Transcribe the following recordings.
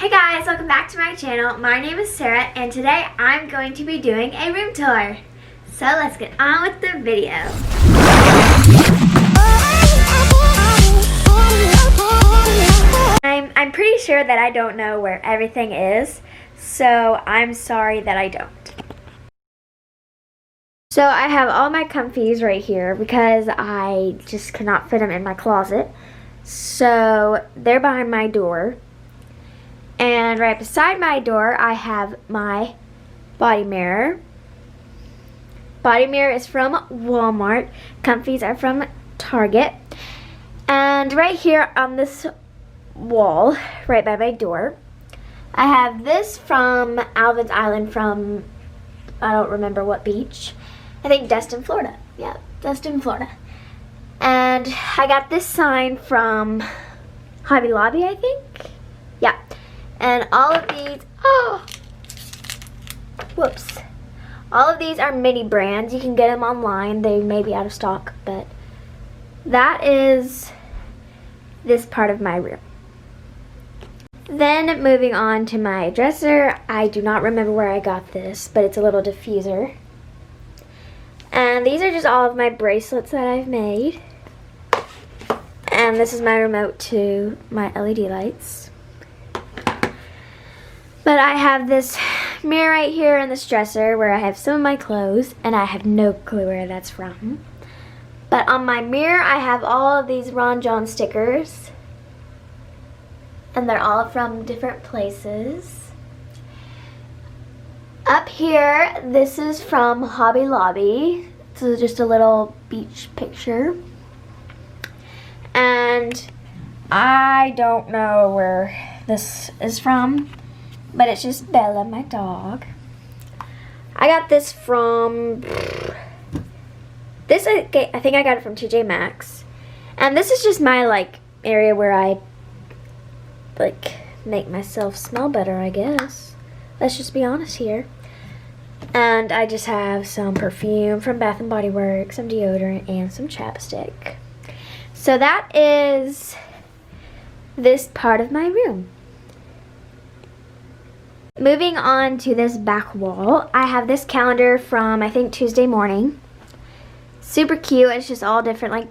Hey guys, welcome back to my channel. My name is Sarah and today I'm going to be doing a room tour. So let's get on with the video. I'm pretty sure that I don't know where everything is, so I'm sorry that I don't. So I have all my comfies right here because I just could not fit them in my closet. So they're behind my door. And right beside my door, I have my body mirror. Body mirror is from Walmart. Comfies are from Target. And right here on this wall, right by my door, I have this from Alvin's Island from, I don't remember what beach. I think Destin, Florida. Yeah, Destin, Florida. And I got this sign from Hobby Lobby, I think. Yeah. And all of these, whoops. All of these are mini brands. You can get them online. They may be out of stock, but that is this part of my room. Then moving on to my dresser, I do not remember where I got this, but it's a little diffuser. And these are just all of my bracelets that I've made. And this is my remote to my LED lights. But I have this mirror right here in this dresser where I have some of my clothes, and I have no clue where that's from. But on my mirror, I have all of these Ron John stickers, and they're all from different places. Up here, this is from Hobby Lobby. This is just a little beach picture. And I don't know where this is from, but it's just Bella, my dog. I got this from, I think I got it from TJ Maxx. And this is just my area where I make myself smell better, I guess. Let's just be honest here. And I just have some perfume from Bath & Body Works, some deodorant, and some chapstick. So that is this part of my room. Moving on to this back wall, I have this calendar from, I think, Tuesday morning. Super cute. It's just all different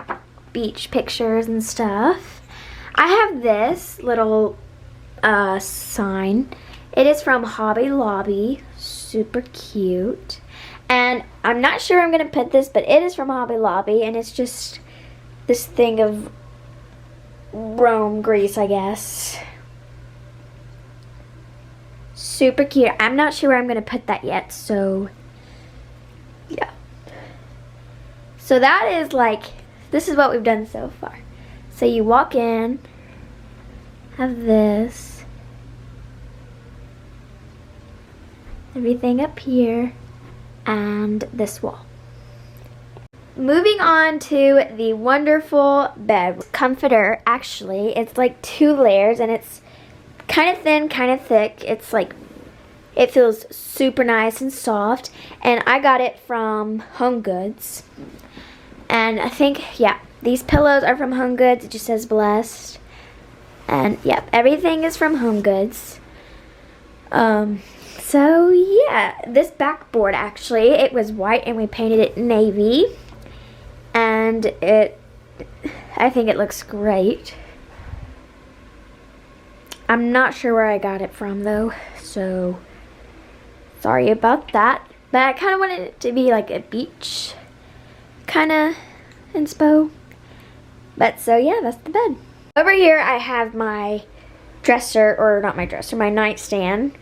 beach pictures and stuff. I have this little sign. It is from Hobby Lobby. Super cute. And I'm not sure I'm going to put this, but it is from Hobby Lobby, and it's just this thing of Rome, Greece, I guess. Super cute. I'm not sure where I'm going to put that yet, so yeah. So that is this is what we've done so far. So you walk in, have this, everything up here, and this wall. Moving on to the wonderful bed comforter. Actually, it's 2 layers, and it's kind of thin, kind of thick. It's it feels super nice and soft, and I got it from Home Goods. And I think, yeah, these pillows are from Home Goods. It just says blessed. And yeah, everything is from Home Goods. So yeah, this backboard, actually, it was white and we painted it navy, and I think it looks great. I'm not sure where I got it from though, so sorry about that. But I kind of wanted it to be like a beach kind of inspo. But so yeah, that's the bed. Over here I have my dresser, or not my dresser, my nightstand.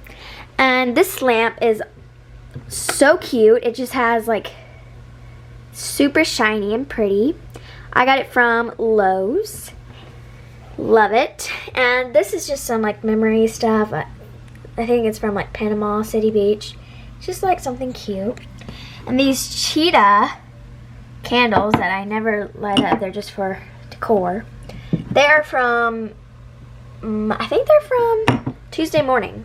And this lamp is so cute. It just has super shiny and pretty. I got it from Lowe's. Love it. And this is just some memory stuff. I think it's from Panama City Beach. Just something cute. And these cheetah candles that I never light up, they're just for decor. They're from, I think they're from Tuesday morning.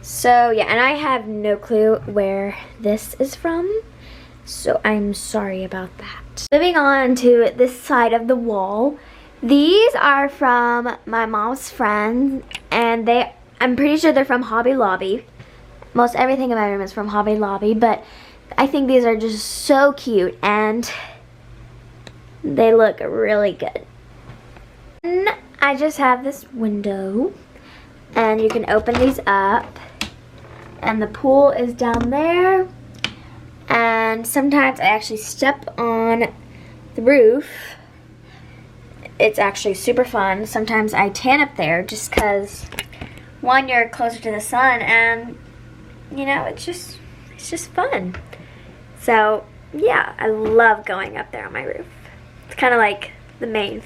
So yeah, and I have no clue where this is from, so I'm sorry about that. Moving on to this side of the wall, these are from my mom's friends, and they I'm pretty sure they're from Hobby Lobby. Most everything in my room is from Hobby Lobby, but I think these are just so cute and they look really good. And I just have this window and you can open these up and the pool is down there, and sometimes I actually step on the roof. It's actually super fun. Sometimes I tan up there just because, one, you're closer to the sun, and you know, it's just fun. So yeah, I love going up there on my roof. It's kind of like the main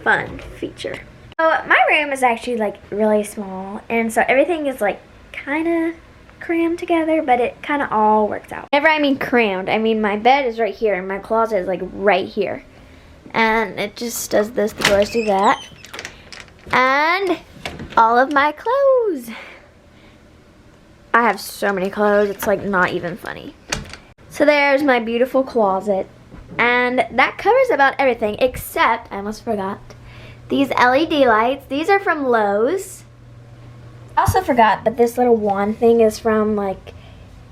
fun feature. So my room is actually like really small, and so everything is like kind of crammed together, but it kind of all works out. Whenever I mean crammed, I mean my bed is right here and my closet is like right here. And it just does this, the doors do that. And all of my clothes. I have so many clothes, it's like not even funny. So there's my beautiful closet. And that covers about everything except, I almost forgot, these LED lights. These are from Lowe's. I also forgot, but this little wand thing is from like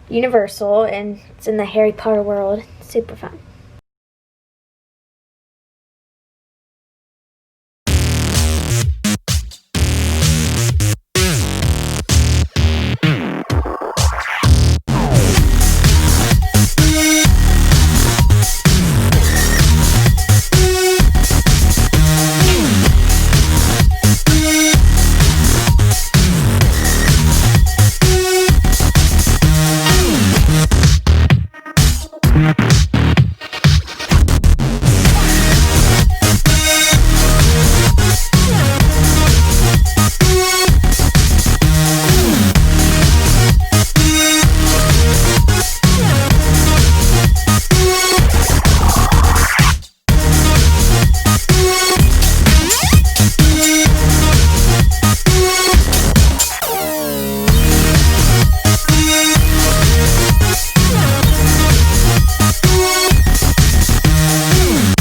Universal, and it's in the Harry Potter world. Super fun.